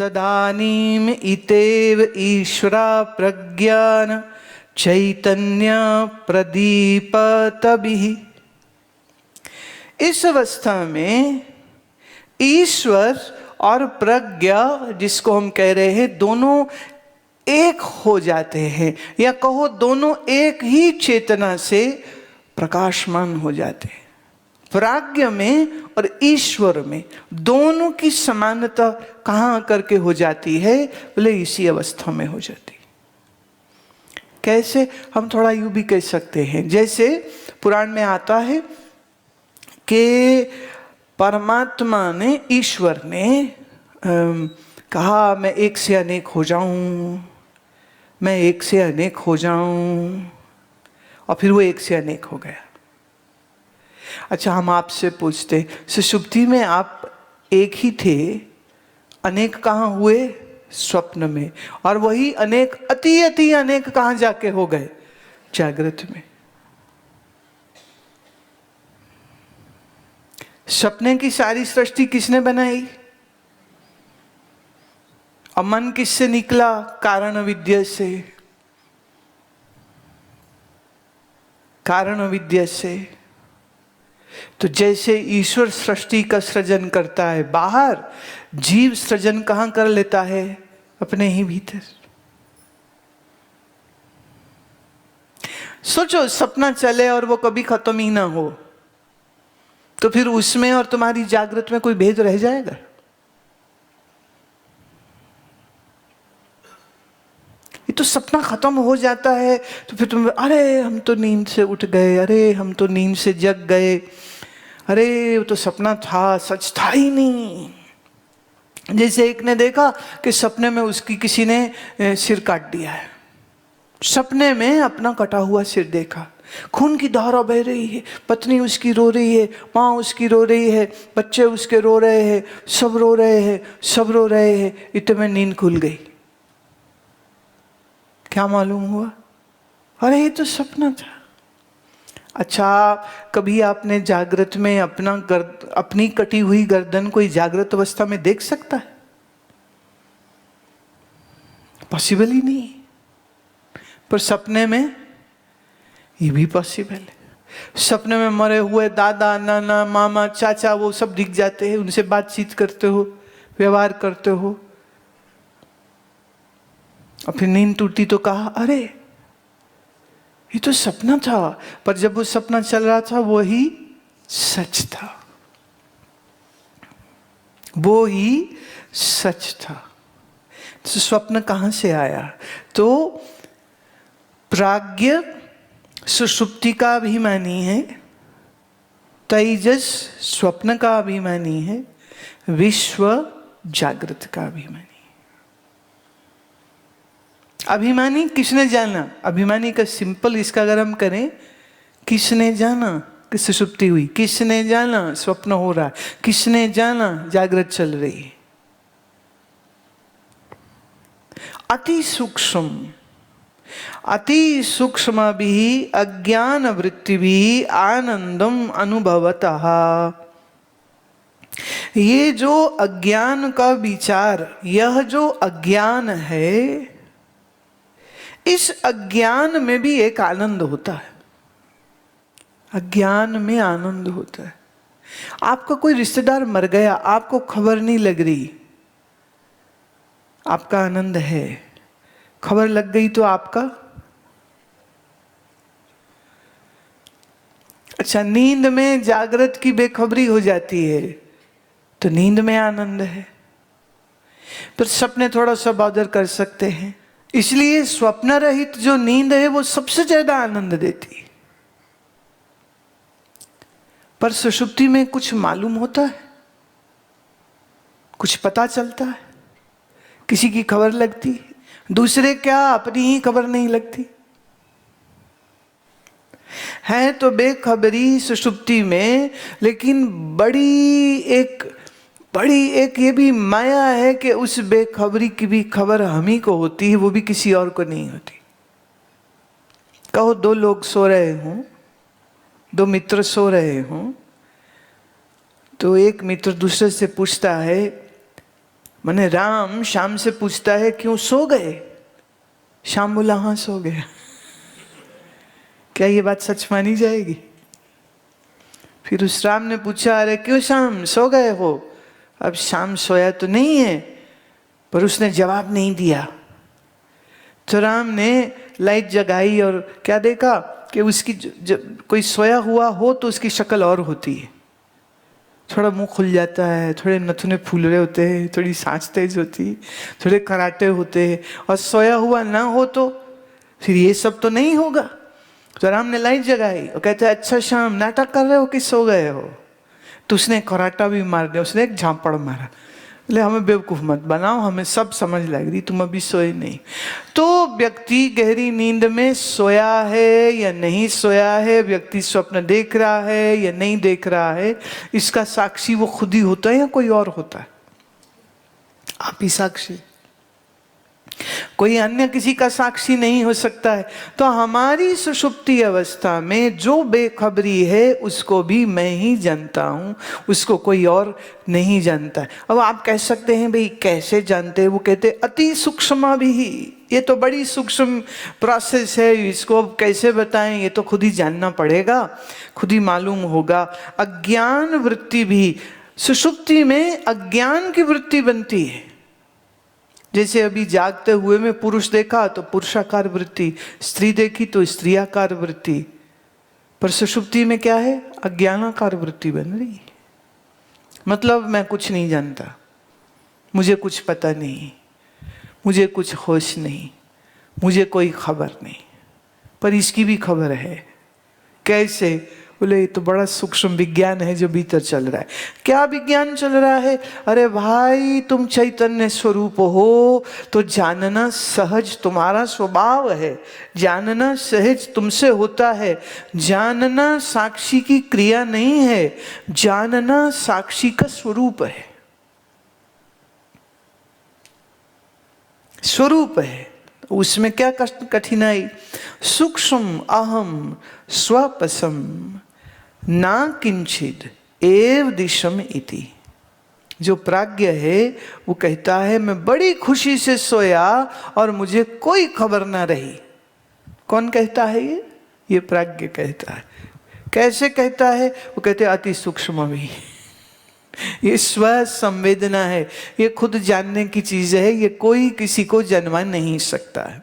तदानीम इतेव ईश्वरा प्रज्ञान चैतन्य प्रदीपतभिः। इस अवस्था में ईश्वर और प्रज्ञा, जिसको हम कह रहे हैं, दोनों एक हो जाते हैं, या कहो दोनों एक ही चेतना से प्रकाशमान हो जाते हैं। प्राज्ञ में और ईश्वर में दोनों की समानता कहाँ करके हो जाती है? बोले इसी अवस्था में हो जाती। कैसे? हम थोड़ा यूं भी कह सकते हैं, जैसे पुराण में आता है कि परमात्मा ने, ईश्वर ने कहा मैं एक से अनेक हो जाऊं, मैं एक से अनेक हो जाऊं, और फिर वो एक से अनेक हो गया। अच्छा, हम आपसे पूछते, सुषुप्ति में आप एक ही थे, अनेक कहाँ हुए? स्वप्न में। और वही अनेक अति अति अनेक कहाँ जाके हो गए? जागृत में। सपने की सारी सृष्टि किसने बनाई? और मन किससे निकला? कारण विद्या से। कारण विद्या से। तो जैसे ईश्वर सृष्टि का सृजन करता है बाहर, जीव सृजन कहाँ कर लेता है? अपने ही भीतर। सोचो, सपना चले और वो कभी खत्म ही ना हो, तो फिर उसमें और तुम्हारी जागृत में कोई भेद रह जाएगा? ये तो सपना खत्म हो जाता है, तो फिर तुम, अरे हम तो नींद से उठ गए, अरे हम तो नींद से जग गए, अरे वो तो सपना था, सच था ही नहीं। जैसे एक ने देखा कि सपने में उसकी किसी ने सिर काट दिया है। सपने में अपना कटा हुआ सिर देखा, खून की धारा बह रही है, पत्नी उसकी रो रही है, माँ उसकी रो रही है, बच्चे उसके रो रहे हैं, सब रो रहे हैं, सब रो रहे हैं। इतने में नींद खुल गई। क्या मालूम हुआ? अरे ये तो सपना था। अच्छा, कभी आपने जागृत में अपनी कटी हुई गर्दन कोई जागृत अवस्था में देख सकता है? पॉसिबल ही नहीं। पर सपने में ये भी पॉसिबल है। सपने में मरे हुए दादा, नाना, मामा, चाचा, वो सब दिख जाते हैं, उनसे बातचीत करते हो, व्यवहार करते हो। और फिर नींद टूटी तो कहा, अरे ये तो सपना था। पर जब वो सपना चल रहा था वो ही सच था, वो ही सच था। तो स्वप्न कहाँ से आया? तो प्राज्ञ सुषुप्ति का अभिमानी है, तेजस स्वप्न का अभिमानी है, विश्व जागृत का अभिमानी। अभिमानी किसने जाना? अभिमानी का सिंपल इसका अगर हम करें, किसने जाना कि सुषुप्ति हुई? किसने जाना स्वप्न हो रहा है? किसने जाना जागृत चल रही है? अति सूक्ष्म भी अज्ञान वृत्ति भी आनंदम अनुभवतः। ये जो अज्ञान का विचार, यह जो अज्ञान है, इस अज्ञान में भी एक आनंद होता है। अज्ञान में आनंद होता है। आपका कोई रिश्तेदार मर गया, आपको खबर नहीं लग रही, आपका आनंद है। खबर लग गई तो आपका, अच्छा, नींद में जागृत की बेखबरी हो जाती है तो नींद में आनंद है। पर सपने थोड़ा सा बॉदर कर सकते हैं, इसलिए स्वप्न रहित जो नींद है वो सबसे ज्यादा आनंद देती है। पर सुषुप्ति में कुछ मालूम होता है, कुछ पता चलता है, किसी की खबर लगती, दूसरे क्या अपनी ही खबर नहीं लगती है। तो बेखबरी सुषुप्ति में, लेकिन बड़ी एक ये भी माया है कि उस बेखबरी की भी खबर हम ही को होती है, वो भी किसी और को नहीं होती। कहो दो लोग सो रहे हों, दो मित्र सो रहे हों, तो एक मित्र दूसरे से पूछता है, माने राम श्याम से पूछता है क्यों सो गए? श्याम बोला हाँ सो गया। क्या ये बात सच मानी जाएगी? फिर उस राम ने पूछा अरे क्यों श्याम सो गए हो? अब श्याम सोया तो नहीं है, पर उसने जवाब नहीं दिया। तो राम ने लाइट जगाई और क्या देखा कि उसकी कोई सोया हुआ हो तो उसकी शक्ल और होती है, थोड़ा मुंह खुल जाता है, थोड़े नथुने फूल रहे होते हैं, थोड़ी सांस तेज होती है, थोड़े कराटे होते हैं। और सोया हुआ ना हो तो फिर ये सब तो नहीं होगा। तो राम ने लाइट जगाई और कहते हैं अच्छा श्याम नाटक कर रहे हो कि सो गए हो? तो उसने कराटा भी मार दिया, उसने एक झापड़ मारा। बोले हमें बेवकूफ मत बनाओ, हमें सब समझ लग रही, तुम अभी सोए नहीं। तो व्यक्ति गहरी नींद में सोया है या नहीं सोया है, व्यक्ति स्वप्न देख रहा है या नहीं देख रहा है, इसका साक्षी वो खुद ही होता है या कोई और होता है? आप ही साक्षी, कोई अन्य किसी का साक्षी नहीं हो सकता है। तो हमारी सुषुप्ति अवस्था में जो बेखबरी है उसको भी मैं ही जानता हूं, उसको कोई और नहीं जानता है। अब आप कह सकते हैं भाई कैसे जानते हैं? वो कहते अति सूक्ष्म भी, ये तो बड़ी सूक्ष्म प्रोसेस है, इसको अब कैसे बताएं? ये तो खुद ही जानना पड़ेगा, खुद ही मालूम होगा। अज्ञान वृत्ति भी, सुषुप्ति में अज्ञान की वृत्ति बनती है। जैसे अभी जागते हुए में पुरुष देखा तो पुरुषाकार वृत्ति, स्त्री देखी तो स्त्रियाकार वृत्ति, पर सुषुप्ति में क्या है? अज्ञानाकार वृत्ति बन रही। मतलब मैं कुछ नहीं जानता, मुझे कुछ पता नहीं, मुझे कुछ होश नहीं, मुझे कोई खबर नहीं, पर इसकी भी खबर है। कैसे? बोले ये तो बड़ा सूक्ष्म विज्ञान है जो भीतर चल रहा है। क्या विज्ञान चल रहा है? अरे भाई तुम चैतन्य स्वरूप हो तो जानना सहज तुम्हारा स्वभाव है, जानना सहज तुमसे होता है। जानना साक्षी की क्रिया नहीं है, जानना साक्षी का स्वरूप है, स्वरूप है। उसमें क्या कठिनाई? सूक्ष्म अहम स्वपसम ना किंचिद एव दिशम इति। जो प्राज्ञ है वो कहता है मैं बड़ी खुशी से सोया और मुझे कोई खबर ना रही। कौन कहता है ये? ये प्राज्ञ कहता है। कैसे कहता है? वो कहते हैं अति सूक्ष्म भी। ये स्व संवेदना है, ये खुद जानने की चीज है, ये कोई किसी को जन्मा नहीं सकता है।